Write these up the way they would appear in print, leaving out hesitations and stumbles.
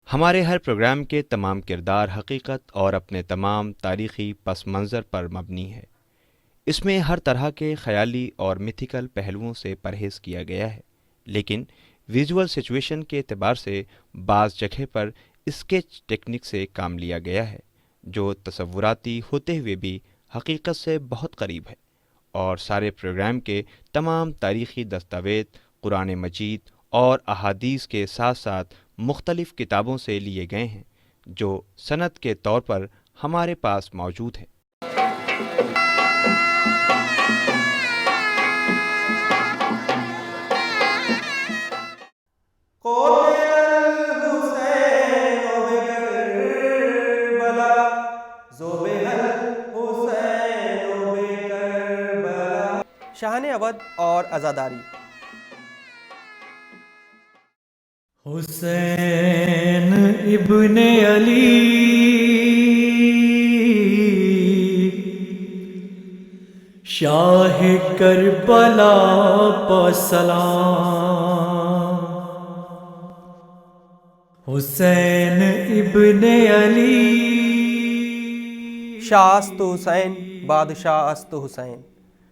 ہمارے ہر پروگرام کے تمام کردار حقیقت اور اپنے تمام تاریخی پس منظر پر مبنی ہے۔ اس میں ہر طرح کے خیالی اور میتھیکل پہلوؤں سے پرہیز کیا گیا ہے، لیکن ویژول سچویشن کے اعتبار سے بعض جگہ پر اسکیچ ٹیکنک سے کام لیا گیا ہے، جو تصوراتی ہوتے ہوئے بھی حقیقت سے بہت قریب ہے۔ اور سارے پروگرام کے تمام تاریخی دستاویز قرآن مجید اور احادیث کے ساتھ ساتھ مختلف کتابوں سے لیے گئے ہیں، جو سند کے طور پر ہمارے پاس موجود ہے۔ شاہان اودھ اور عزاداری۔ حسین ابن علی شاہ کربلا پہ سلام، حسین ابن علی شاہ است حسین بادشاہ است حسین،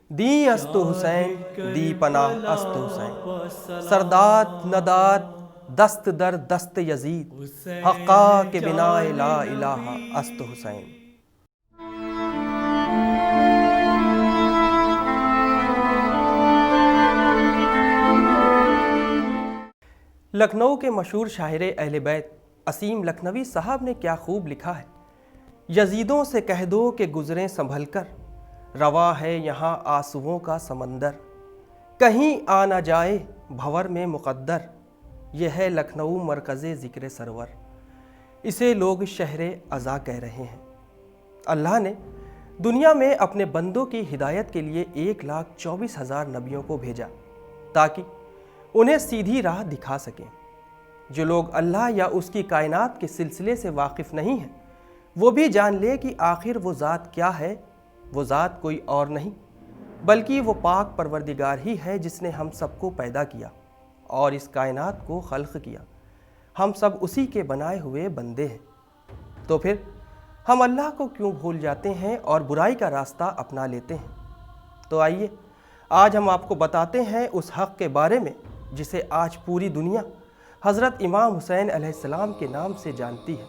دی است حسین دی پناہ است حسین، سردات ندات دست در دست یزید، حقا کے بنا لا الہ است حسین۔ لکھنؤ کے مشہور شاعر اہل بیت اسیم لکھنوی صاحب نے کیا خوب لکھا ہے۔ یزیدوں سے کہہ دو کہ گزریں سنبھل کر، رواں ہے یہاں آنسوؤں کا سمندر، کہیں آ نہ جائے بھور میں مقدر، یہ ہے لکھنؤ مرکز ذکر سرور، اسے لوگ شہر عزا کہہ رہے ہیں۔ اللہ نے دنیا میں اپنے بندوں کی ہدایت کے لیے 1,24,000 نبیوں کو بھیجا تاکہ انہیں سیدھی راہ دکھا سکیں۔ جو لوگ اللہ یا اس کی کائنات کے سلسلے سے واقف نہیں ہیں، وہ بھی جان لے کہ آخر وہ ذات کیا ہے۔ وہ ذات کوئی اور نہیں بلکہ وہ پاک پروردگار ہی ہے، جس نے ہم سب کو پیدا کیا اور اس کائنات کو خلق کیا۔ ہم سب اسی کے بنائے ہوئے بندے ہیں، تو پھر ہم اللہ کو کیوں بھول جاتے ہیں اور برائی کا راستہ اپنا لیتے ہیں؟ تو آئیے آج ہم آپ کو بتاتے ہیں اس حق کے بارے میں جسے آج پوری دنیا حضرت امام حسین علیہ السلام کے نام سے جانتی ہے۔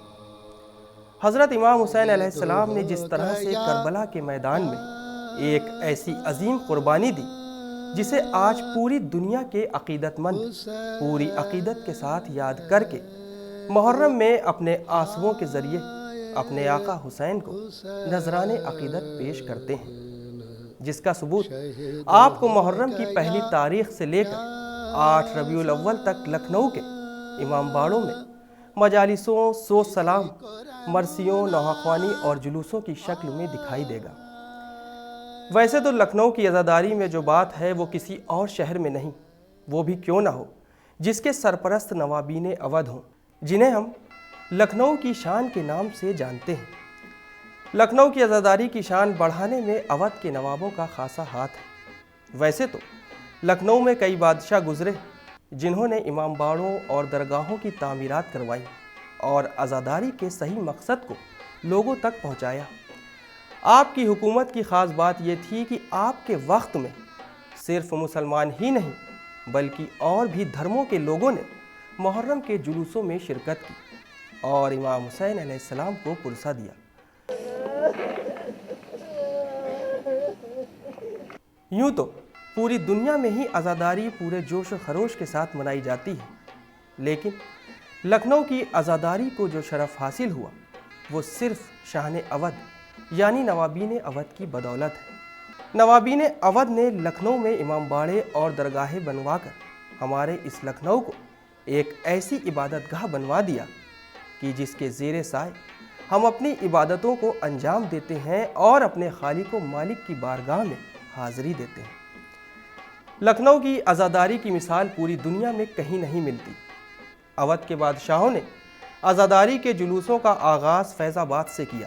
حضرت امام حسین علیہ السلام نے جس طرح سے کربلا کے میدان میں ایک ایسی عظیم قربانی دی جسے آج پوری دنیا کے عقیدت مند پوری عقیدت کے ساتھ یاد کر کے محرم میں اپنے آنسوؤں کے ذریعے اپنے آقا حسین کو نذران عقیدت پیش کرتے ہیں، جس کا ثبوت آپ کو محرم کی پہلی تاریخ سے لے کر 8 ربیع الاول تک لکھنؤ کے امام باڑوں میں مجالسوں، سوز سلام، مرثیوں، نوحہ اور جلوسوں کی شکل میں دکھائی دے گا۔ ویسے تو لکھنؤ کی عزاداری میں جو بات ہے وہ کسی اور شہر میں نہیں، وہ بھی کیوں نہ ہو جس کے سرپرست نوابین اودھ ہوں، جنہیں ہم لکھنؤ کی شان کے نام سے جانتے ہیں۔ لکھنؤ کی عزاداری کی شان بڑھانے میں اودھ کے نوابوں کا خاصا ہاتھ ہے۔ ویسے تو لکھنؤ میں کئی بادشاہ گزرے جنہوں نے امام باڑوں اور درگاہوں کی تعمیرات کروائی اور عزاداری کے صحیح مقصد کو لوگوں تک پہنچایا۔ آپ کی حکومت کی خاص بات یہ تھی کہ آپ کے وقت میں صرف مسلمان ہی نہیں بلکہ اور بھی دھرموں کے لوگوں نے محرم کے جلوسوں میں شرکت کی اور امام حسین علیہ السلام کو پرسہ دیا۔ یوں تو پوری دنیا میں ہی عزاداری پورے جوش و خروش کے ساتھ منائی جاتی ہے، لیکن لکھنؤ کی عزاداری کو جو شرف حاصل ہوا وہ صرف شاہان اودھ یعنی نوابین اودھ کی بدولت ہے۔ نوابین اودھ نے لکھنؤ میں امام باڑے اور درگاہیں بنوا کر ہمارے اس لکھنؤ کو ایک ایسی عبادت گاہ بنوا دیا کہ جس کے زیر سائے ہم اپنی عبادتوں کو انجام دیتے ہیں اور اپنے خالق و مالک کی بارگاہ میں حاضری دیتے ہیں۔ لکھنؤ کی عزاداری کی مثال پوری دنیا میں کہیں نہیں ملتی۔ اودھ کے بادشاہوں نے عزاداری کے جلوسوں کا آغاز فیض آباد سے کیا۔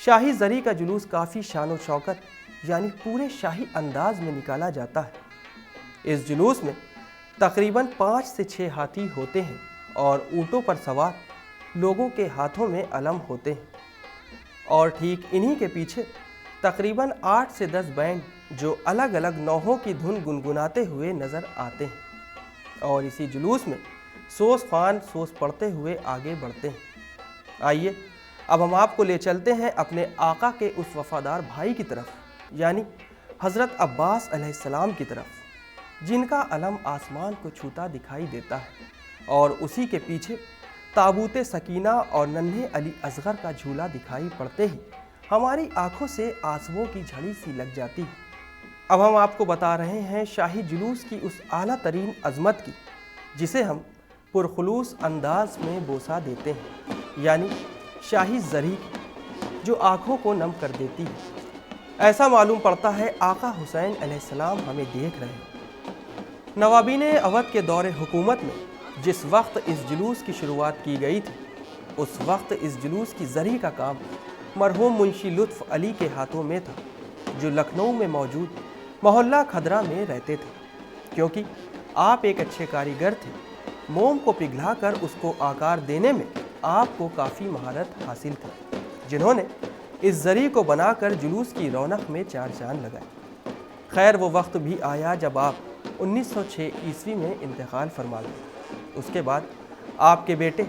شاہی زری کا جلوس کافی شان و شوکت یعنی پورے شاہی انداز میں نکالا جاتا ہے۔ اس جلوس میں تقریباً 5 سے 6 ہاتھی ہوتے ہیں اور اونٹوں پر سوار لوگوں کے ہاتھوں میں علم ہوتے ہیں، اور ٹھیک انہی کے پیچھے تقریباً 8 سے 10 بینڈ جو الگ الگ نوحوں کی دھن گنگناتے ہوئے نظر آتے ہیں، اور اسی جلوس میں سوس خوان سوس پڑھتے ہوئے آگے بڑھتے ہیں۔ آئیے اب ہم آپ کو لے چلتے ہیں اپنے آقا کے اس وفادار بھائی کی طرف، یعنی حضرت عباس علیہ السلام کی طرف، جن کا علم آسمان کو چھوتا دکھائی دیتا ہے، اور اسی کے پیچھے تابوت سکینہ اور ننھے علی اصغر کا جھولا دکھائی پڑتے ہی ہماری آنکھوں سے آنسوؤں کی جھڑی سی لگ جاتی ہے۔ اب ہم آپ کو بتا رہے ہیں شاہی جلوس کی اس اعلیٰ ترین عظمت کی جسے ہم پرخلوص انداز میں بوسہ دیتے ہیں، یعنی شاہی زری، جو آنکھوں کو نم کر دیتی ہے۔ ایسا معلوم پڑتا ہے آقا حسین علیہ السلام ہمیں دیکھ رہے ہیں۔ نوابین اودھ کے دور حکومت میں جس وقت اس جلوس کی شروعات کی گئی تھی، اس وقت اس جلوس کی زری کا کام مرحوم منشی لطف علی کے ہاتھوں میں تھا، جو لکھنؤ میں موجود محلہ کھدرا میں رہتے تھے۔ کیونکہ آپ ایک اچھے کاریگر تھے، موم کو پگھلا کر اس کو آکار دینے میں آپ کو کافی مہارت حاصل تھی، جنہوں نے اس زری کو بنا کر جلوس کی رونق میں چار چاند لگائے۔ خیر وہ وقت بھی آیا جب آپ 1906 عیسوی میں انتقال فرما گئے۔ اس کے بعد آپ کے بیٹے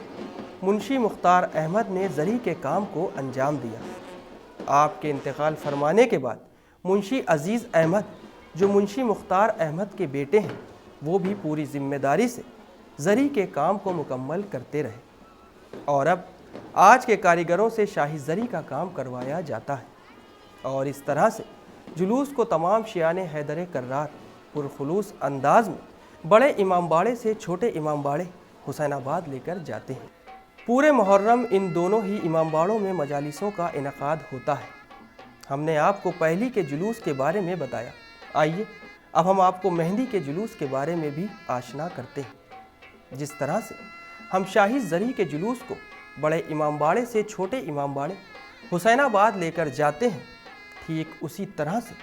منشی مختار احمد نے زری کے کام کو انجام دیا۔ آپ کے انتقال فرمانے کے بعد منشی عزیز احمد، جو منشی مختار احمد کے بیٹے ہیں، وہ بھی پوری ذمہ داری سے زری کے کام کو مکمل کرتے رہے، اور اب آج کے کاریگروں سے شاہی زری کا کام کروایا جاتا ہے، اور اس طرح سے جلوس کو تمام شیعان حیدر کرار پرخلوص انداز میں بڑے امام باڑے سے چھوٹے امام باڑے حسین آباد لے کر جاتے ہیں۔ پورے محرم ان دونوں ہی امام باڑوں میں مجالسوں کا انعقاد ہوتا ہے۔ ہم نے آپ کو پہلی کے جلوس کے بارے میں بتایا، آئیے اب ہم آپ کو مہندی کے جلوس کے بارے میں بھی آشنا کرتے ہیں۔ جس طرح سے ہم شاہی زری کے جلوس کو بڑے امام باڑے سے چھوٹے امام باڑے حسین آباد لے کر جاتے ہیں، ٹھیک اسی طرح سے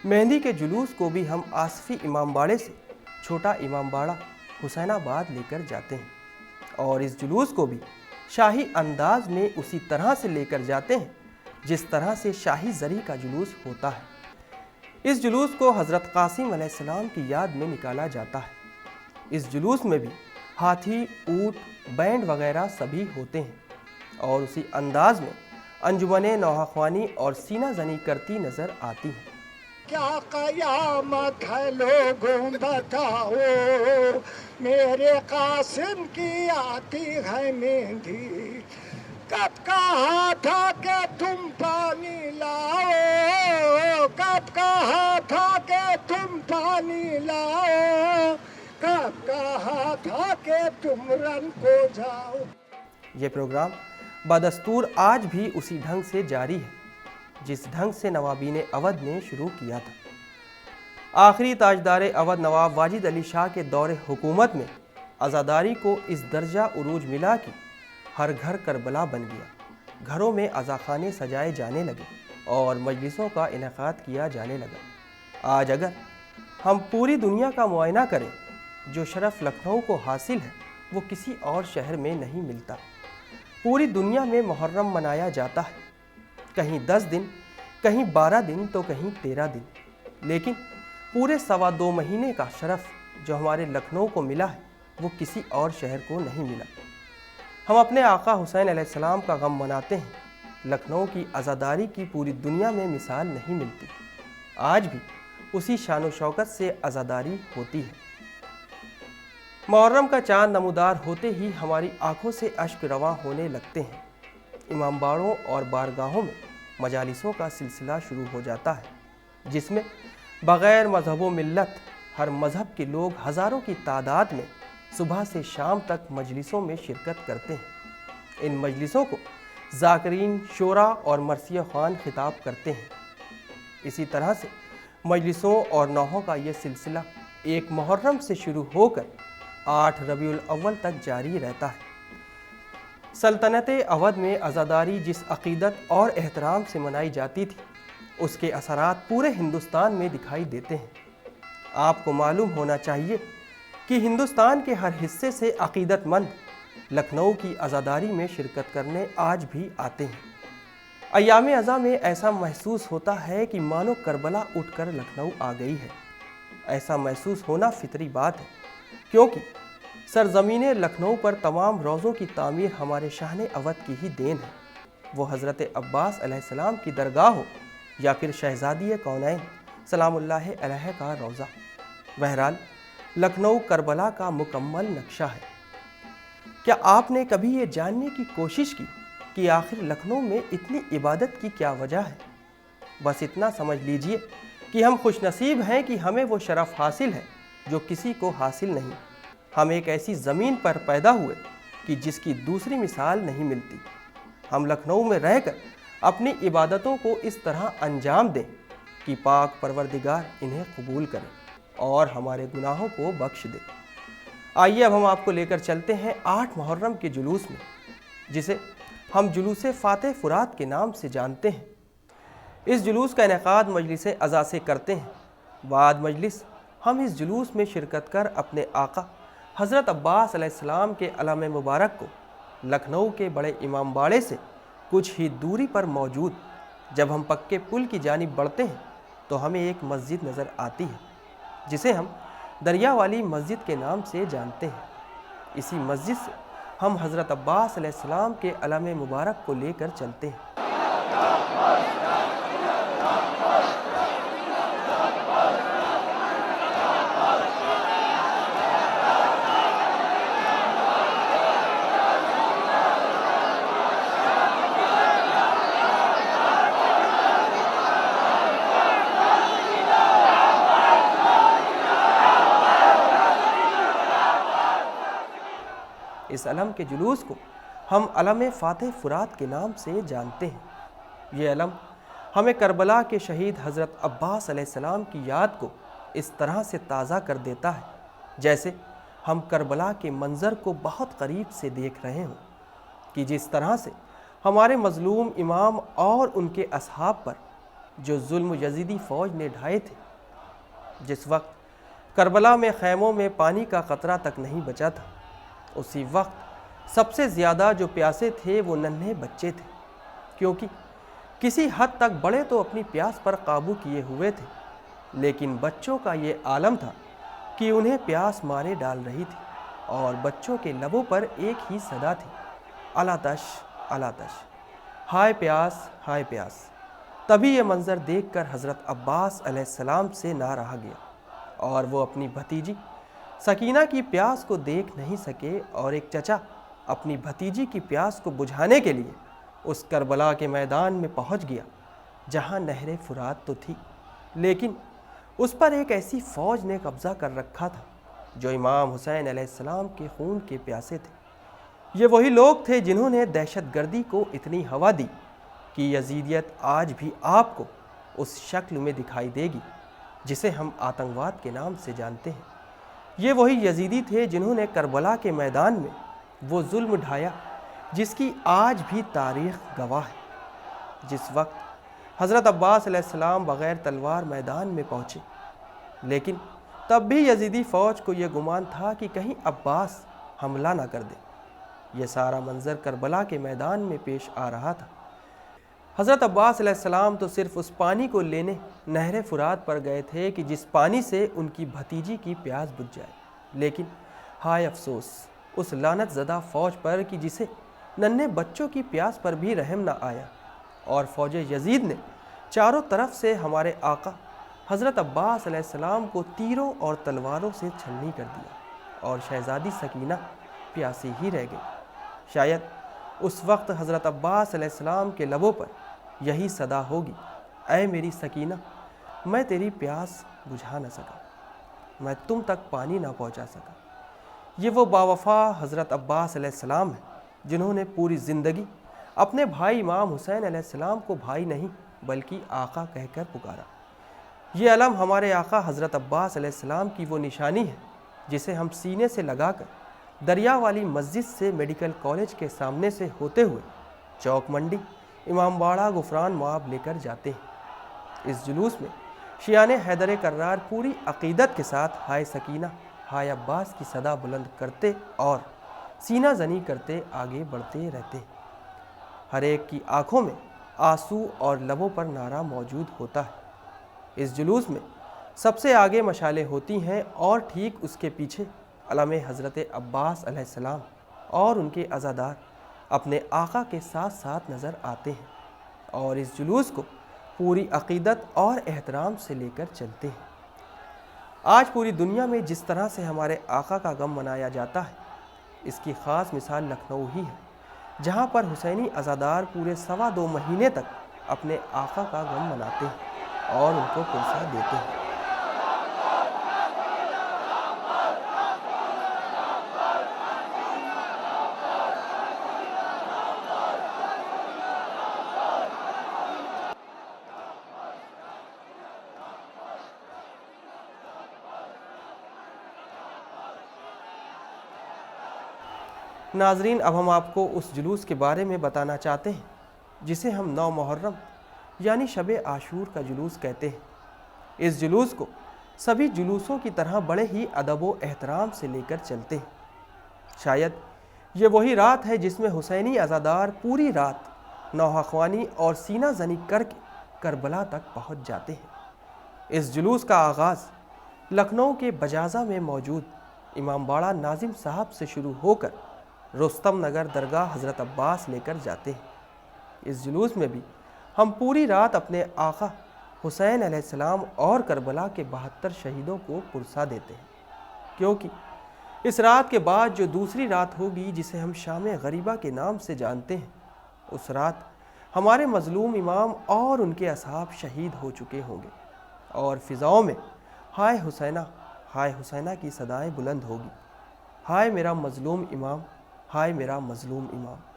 مہندی کے جلوس کو بھی ہم آصفی امام باڑے سے چھوٹا امام باڑہ حسین آباد لے کر جاتے ہیں، اور اس جلوس کو بھی شاہی انداز میں اسی طرح سے لے کر جاتے ہیں جس طرح سے شاہی زری کا جلوس ہوتا ہے۔ اس جلوس کو حضرت قاسم علیہ السلام کی یاد میں نکالا جاتا ہے۔ اس جلوس میں بھی ہاتھی، اونٹ، بینڈ وغیرہ سبھی ہوتے ہیں، اور اسی انداز میں انجمن نوحہ خوانی اور سینہ زنی کرتی نظر آتی ہیں۔ کیا قیامت ہے لوگوں بتاؤ، میرے قاسم کی آتی ہے مہندی، کب کہا تھا کہ تم پانی لاؤ، کب کہا تھا کہ تم پانی لاؤ، کب کہا تھا کہ تم رن کو جاؤ۔ یہ پروگرام بدستور آج بھی اسی ڈھنگ سے جاری ہے جس ڈھنگ سے نوابین اودھ نے شروع کیا تھا۔ آخری تاجدار اودھ نواب واجد علی شاہ کے دور حکومت میں عزاداری کو اس درجہ عروج ملا کہ ہر گھر کربلا بن گیا، گھروں میں عزاخانے سجائے جانے لگے اور مجلسوں کا انعقاد کیا جانے لگا۔ آج اگر ہم پوری دنیا کا معائنہ کریں، جو شرف لکھنؤ کو حاصل ہے وہ کسی اور شہر میں نہیں ملتا۔ پوری دنیا میں محرم منایا جاتا ہے، کہیں 10 دن، کہیں 12 دن تو کہیں 13 دن، لیکن پورے 2.25 مہینے کا شرف جو ہمارے لکھنؤ کو ملا ہے وہ کسی اور شہر کو نہیں ملا۔ ہم اپنے آقا حسین علیہ السلام کا غم مناتے ہیں، لکھنؤ کی عزاداری کی پوری دنیا میں مثال نہیں ملتی۔ آج بھی اسی شان و شوکت سے عزاداری ہوتی ہے۔ محرم کا چاند نمودار ہوتے ہی ہماری آنکھوں سے اشک رواں ہونے لگتے ہیں۔ امام باڑوں اور بارگاہوں میں مجالسوں کا سلسلہ شروع ہو جاتا ہے، جس میں بغیر مذہب و ملت ہر مذہب کے لوگ ہزاروں کی تعداد میں صبح سے شام تک مجلسوں میں شرکت کرتے ہیں۔ ان مجلسوں کو ذاکرین، شورا اور مرثیہ خوان خطاب کرتے ہیں۔ اسی طرح سے مجلسوں اور نوحوں کا یہ سلسلہ 1 محرم سے شروع ہو کر 8 ربیع الاول تک جاری رہتا ہے۔ سلطنت اودھ میں عزاداری جس عقیدت اور احترام سے منائی جاتی تھی اس کے اثرات پورے ہندوستان میں دکھائی دیتے ہیں۔ آپ کو معلوم ہونا چاہیے کہ ہندوستان کے ہر حصے سے عقیدت مند لکھنؤ کی عزاداری میں شرکت کرنے آج بھی آتے ہیں۔ ایام ازاں میں ایسا محسوس ہوتا ہے کہ مانو کربلا اٹھ کر لکھنؤ آ گئی ہے۔ ایسا محسوس ہونا فطری بات ہے، کیونکہ سرزمین لکھنؤ پر تمام روضوں کی تعمیر ہمارے شاہن اودھ کی ہی دین ہے، وہ حضرت عباس علیہ السلام کی درگاہ ہو یا پھر شہزادی کونین سلام اللہ علیہ کا روضہ۔ بہرحال لکھنؤ کربلا کا مکمل نقشہ ہے۔ کیا آپ نے کبھی یہ جاننے کی کوشش کی کہ آخر لکھنؤ میں اتنی عبادت کی کیا وجہ ہے؟ بس اتنا سمجھ لیجئے کہ ہم خوش نصیب ہیں کہ ہمیں وہ شرف حاصل ہے جو کسی کو حاصل نہیں۔ ہم ایک ایسی زمین پر پیدا ہوئے کہ جس کی دوسری مثال نہیں ملتی۔ ہم لکھنؤ میں رہ کر اپنی عبادتوں کو اس طرح انجام دیں کہ پاک پروردگار انہیں قبول کرے اور ہمارے گناہوں کو بخش دے۔ آئیے اب ہم آپ کو لے کر چلتے ہیں 8 محرم کے جلوس میں، جسے ہم جلوس فاتح فرات کے نام سے جانتے ہیں۔ اس جلوس کا انعقاد مجلس عزا سے کرتے ہیں۔ بعد مجلس ہم اس جلوس میں شرکت کر اپنے آقا حضرت عباس علیہ السلام کے علم مبارک کو لکھنؤ کے بڑے امام باڑے سے کچھ ہی دوری پر موجود جب ہم پکے پل کی جانب بڑھتے ہیں تو ہمیں ایک مسجد نظر آتی ہے جسے ہم دریا والی مسجد کے نام سے جانتے ہیں۔ اسی مسجد سے ہم حضرت عباس علیہ السلام کے علم مبارک کو لے کر چلتے ہیں۔ اس علم کے جلوس کو ہم علم فاتح فرات کے نام سے جانتے ہیں۔ یہ علم ہمیں کربلا کے شہید حضرت عباس علیہ السلام کی یاد کو اس طرح سے تازہ کر دیتا ہے جیسے ہم کربلا کے منظر کو بہت قریب سے دیکھ رہے ہوں، کہ جس طرح سے ہمارے مظلوم امام اور ان کے اصحاب پر جو ظلم یزیدی فوج نے ڈھائے تھے، جس وقت کربلا میں خیموں میں پانی کا قطرہ تک نہیں بچا تھا، اسی وقت سب سے زیادہ جو پیاسے تھے وہ ننھے بچے تھے، کیونکہ کسی حد تک بڑے تو اپنی پیاس پر قابو کیے ہوئے تھے، لیکن بچوں کا یہ عالم تھا کہ انہیں پیاس مارے ڈال رہی تھی، اور بچوں کے لبوں پر ایک ہی صدا تھی، الاتش الاتش، ہائے پیاس ہائے پیاس۔ تبھی یہ منظر دیکھ کر حضرت عباس علیہ السلام سے نہ رہا گیا، اور وہ اپنی بھتیجی سکینہ کی پیاس کو دیکھ نہیں سکے، اور ایک چچا اپنی بھتیجی کی پیاس کو بجھانے کے لیے اس کربلا کے میدان میں پہنچ گیا جہاں نہر فرات تو تھی، لیکن اس پر ایک ایسی فوج نے قبضہ کر رکھا تھا جو امام حسین علیہ السلام کے خون کے پیاسے تھے۔ یہ وہی لوگ تھے جنہوں نے دہشت گردی کو اتنی ہوا دی کہ یزیدیت آج بھی آپ کو اس شکل میں دکھائی دے گی جسے ہم آتنکواد کے نام سے جانتے ہیں۔ یہ وہی یزیدی تھے جنہوں نے کربلا کے میدان میں وہ ظلم ڈھایا جس کی آج بھی تاریخ گواہ ہے۔ جس وقت حضرت عباس علیہ السلام بغیر تلوار میدان میں پہنچے، لیکن تب بھی یزیدی فوج کو یہ گمان تھا کہ کہیں عباس حملہ نہ کر دے۔ یہ سارا منظر کربلا کے میدان میں پیش آ رہا تھا۔ حضرت عباس علیہ السلام تو صرف اس پانی کو لینے نہر فرات پر گئے تھے کہ جس پانی سے ان کی بھتیجی کی پیاس بجھ جائے، لیکن ہائے افسوس اس لعنت زدہ فوج پر کہ جسے ننھے بچوں کی پیاس پر بھی رحم نہ آیا، اور فوج یزید نے چاروں طرف سے ہمارے آقا حضرت عباس علیہ السلام کو تیروں اور تلواروں سے چھلنی کر دیا، اور شہزادی سکینہ پیاسی ہی رہ گئی۔ شاید اس وقت حضرت عباس علیہ السلام کے لبوں پر یہی صدا ہوگی، اے میری سکینہ، میں تیری پیاس بجھا نہ سکا، میں تم تک پانی نہ پہنچا سکا۔ یہ وہ باوفا حضرت عباس علیہ السلام ہیں جنہوں نے پوری زندگی اپنے بھائی امام حسین علیہ السلام کو بھائی نہیں بلکہ آقا کہہ کر پکارا۔ یہ علم ہمارے آقا حضرت عباس علیہ السلام کی وہ نشانی ہے جسے ہم سینے سے لگا کر دریا والی مسجد سے میڈیکل کالج کے سامنے سے ہوتے ہوئے چوک منڈی امام باڑہ غفران معاب لے کر جاتے ہیں۔ اس جلوس میں شیعان حیدر کرار پوری عقیدت کے ساتھ ہائے سکینہ ہائے عباس کی صدا بلند کرتے اور سینہ زنی کرتے آگے بڑھتے رہتے ہیں۔ ہر ایک کی آنکھوں میں آنسو اور لبوں پر نعرہ موجود ہوتا ہے۔ اس جلوس میں سب سے آگے مشالیں ہوتی ہیں اور ٹھیک اس کے پیچھے علم حضرت عباس علیہ السلام اور ان کے عزادار اپنے آقا کے ساتھ ساتھ نظر آتے ہیں اور اس جلوس کو پوری عقیدت اور احترام سے لے کر چلتے ہیں۔ آج پوری دنیا میں جس طرح سے ہمارے آقا کا غم منایا جاتا ہے، اس کی خاص مثال لکھنؤ ہی ہے، جہاں پر حسینی عزادار پورے 2.25 مہینے تک اپنے آقا کا غم مناتے ہیں اور ان کو پرسہ دیتے ہیں۔ ناظرین، اب ہم آپ کو اس جلوس کے بارے میں بتانا چاہتے ہیں جسے ہم 9 محرم یعنی شب عاشور کا جلوس کہتے ہیں۔ اس جلوس کو سبھی جلوسوں کی طرح بڑے ہی ادب و احترام سے لے کر چلتے ہیں۔ شاید یہ وہی رات ہے جس میں حسینی عزادار پوری رات نوحہ خوانی اور سینہ زنی کر کے کربلا تک پہنچ جاتے ہیں۔ اس جلوس کا آغاز لکھنؤ کے بجازہ میں موجود امام باڑہ ناظم صاحب سے شروع ہو کر رستم نگر درگاہ حضرت عباس لے کر جاتے ہیں۔ اس جلوس میں بھی ہم پوری رات اپنے آقا حسین علیہ السلام اور کربلا کے 72 شہیدوں کو پرسہ دیتے ہیں، کیونکہ اس رات کے بعد جو دوسری رات ہوگی جسے ہم شام غریبہ کے نام سے جانتے ہیں، اس رات ہمارے مظلوم امام اور ان کے اصحاب شہید ہو چکے ہوں گے اور فضاؤں میں ہائے حسینہ کی صدائیں بلند ہوگی، ہائے میرا مظلوم امام، ہائے میرا مظلوم امام۔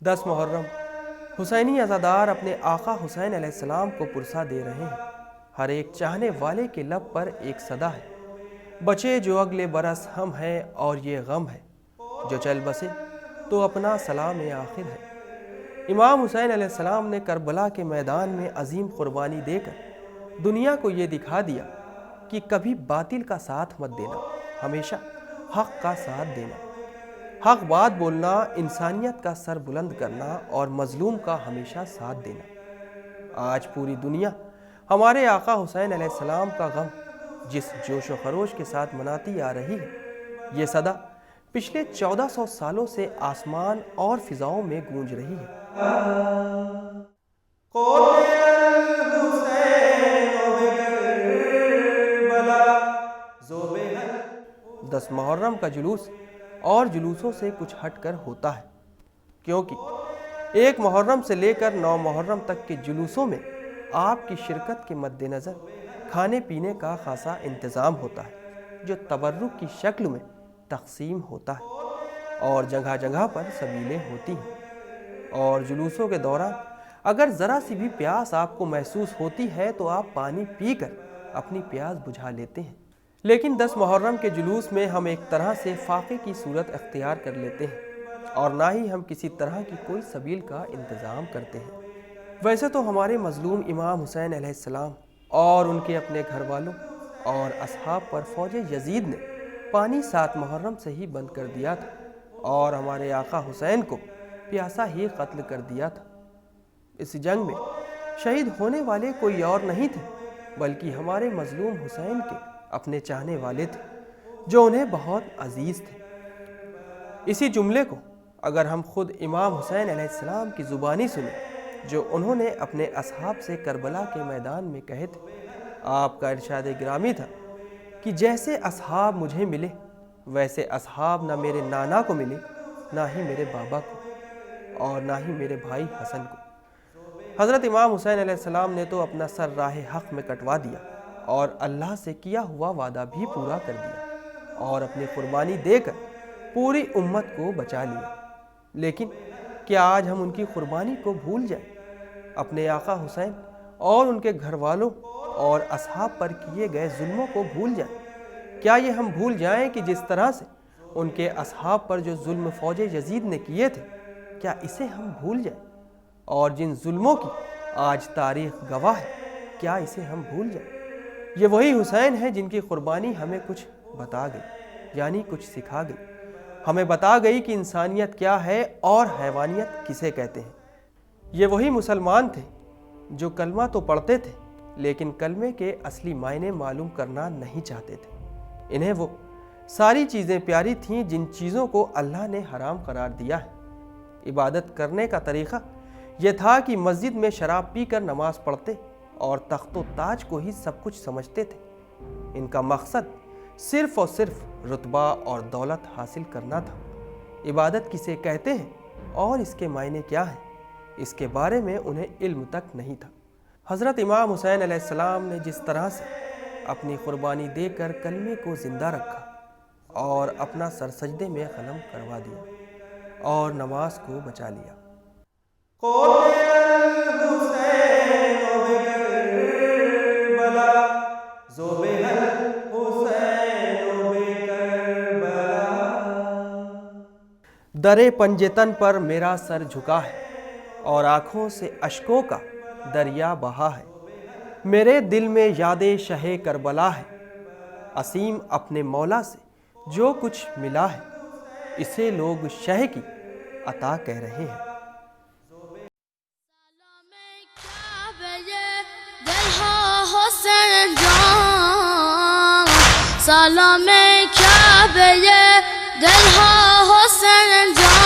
10 محرم حسینی عزادار اپنے آقا حسین علیہ السلام کو پرسہ دے رہے ہیں۔ ہر ایک چاہنے والے کے لب پر ایک صدا ہے، بچے جو اگلے برس ہم ہیں اور یہ غم ہے، جو چل بسے تو اپنا سلام آخر ہے۔ امام حسین علیہ السلام نے کربلا کے میدان میں عظیم قربانی دے کر دنیا کو یہ دکھا دیا کہ کبھی باطل کا ساتھ مت دینا، ہمیشہ حق کا ساتھ دینا، حق بات بولنا، انسانیت کا سر بلند کرنا اور مظلوم کا ہمیشہ ساتھ دینا۔ آج پوری دنیا ہمارے آقا حسین علیہ السلام کا غم جس جوش و خروش کے ساتھ مناتی آ رہی ہے، یہ صدا پچھلے 1400 سالوں سے آسمان اور فضاؤں میں گونج رہی ہے۔ 10 محرم کا جلوس اور جلوسوں سے کچھ ہٹ کر ہوتا ہے، کیونکہ 1 محرم سے لے کر 9 محرم تک کے جلوسوں میں آپ کی شرکت کے مد نظر کھانے پینے کا خاصا انتظام ہوتا ہے، جو تبرک کی شکل میں تقسیم ہوتا ہے اور جگہ جگہ پر سبیلیں ہوتی ہیں۔ اور جلوسوں کے دوران اگر ذرا سی بھی پیاس آپ کو محسوس ہوتی ہے تو آپ پانی پی کر اپنی پیاس بجھا لیتے ہیں، لیکن 10 محرم کے جلوس میں ہم ایک طرح سے فاقے کی صورت اختیار کر لیتے ہیں اور نہ ہی ہم کسی طرح کی کوئی سبیل کا انتظام کرتے ہیں۔ ویسے تو ہمارے مظلوم امام حسین علیہ السلام اور ان کے اپنے گھر والوں اور اصحاب پر فوج یزید نے پانی 7 محرم سے ہی بند کر دیا تھا اور ہمارے آقا حسین کو پیاسا ہی قتل کر دیا تھا۔ اس جنگ میں شہید ہونے والے کوئی اور نہیں تھے بلکہ ہمارے مظلوم حسین کے اپنے چاہنے والے تھے، جو انہیں بہت عزیز تھے۔ اسی جملے کو اگر ہم خود امام حسین علیہ السلام کی زبانی سنیں، جو انہوں نے اپنے اصحاب سے کربلا کے میدان میں کہے تھے، آپ کا ارشاد گرامی تھا کہ جیسے اصحاب مجھے ملے ویسے اصحاب نہ میرے نانا کو ملے، نہ ہی میرے بابا کو، اور نہ ہی میرے بھائی حسن کو۔ حضرت امام حسین علیہ السلام نے تو اپنا سر راہ حق میں کٹوا دیا اور اللہ سے کیا ہوا وعدہ بھی پورا کر دیا اور اپنی قربانی دے کر پوری امت کو بچا لیا، لیکن کیا آج ہم ان کی قربانی کو بھول جائیں؟ اپنے آقا حسین اور ان کے گھر والوں اور اصحاب پر کیے گئے ظلموں کو بھول جائیں؟ کیا یہ ہم بھول جائیں کہ جس طرح سے ان کے اصحاب پر جو ظلم فوج یزید نے کیے تھے، کیا اسے ہم بھول جائیں؟ اور جن ظلموں کی آج تاریخ گواہ ہے، کیا اسے ہم بھول جائیں؟ یہ وہی حسین ہے جن کی قربانی ہمیں کچھ بتا گئی، یعنی کچھ سکھا گئی، ہمیں بتا گئی کہ انسانیت کیا ہے اور حیوانیت کسے کہتے ہیں۔ یہ وہی مسلمان تھے جو کلمہ تو پڑھتے تھے لیکن کلمے کے اصلی معنی معلوم کرنا نہیں چاہتے تھے۔ انہیں وہ ساری چیزیں پیاری تھیں جن چیزوں کو اللہ نے حرام قرار دیا ہے۔ عبادت کرنے کا طریقہ یہ تھا کہ مسجد میں شراب پی کر نماز پڑھتے اور تخت و تاج کو ہی سب کچھ سمجھتے تھے۔ ان کا مقصد صرف اور صرف رتبہ اور دولت حاصل کرنا تھا۔ عبادت کسے کہتے ہیں اور اس کے معنی کیا ہیں، اس کے بارے میں انہیں علم تک نہیں تھا۔ حضرت امام حسین علیہ السلام نے جس طرح سے اپنی قربانی دے کر کلمے کو زندہ رکھا اور اپنا سر سجدے میں قلم کروا دیا اور نماز کو بچا لیا۔ درے پنجتن پر میرا سر جھکا ہے اور آنکھوں سے اشکوں کا دریا بہا ہے۔ میرے دل میں یاد شہ کربلا ہے، عصیم اپنے مولا سے جو کچھ ملا ہے، اسے لوگ شہ کی عطا کہہ رہے ہیں۔ سلام کیا بے دل ہو حسین جان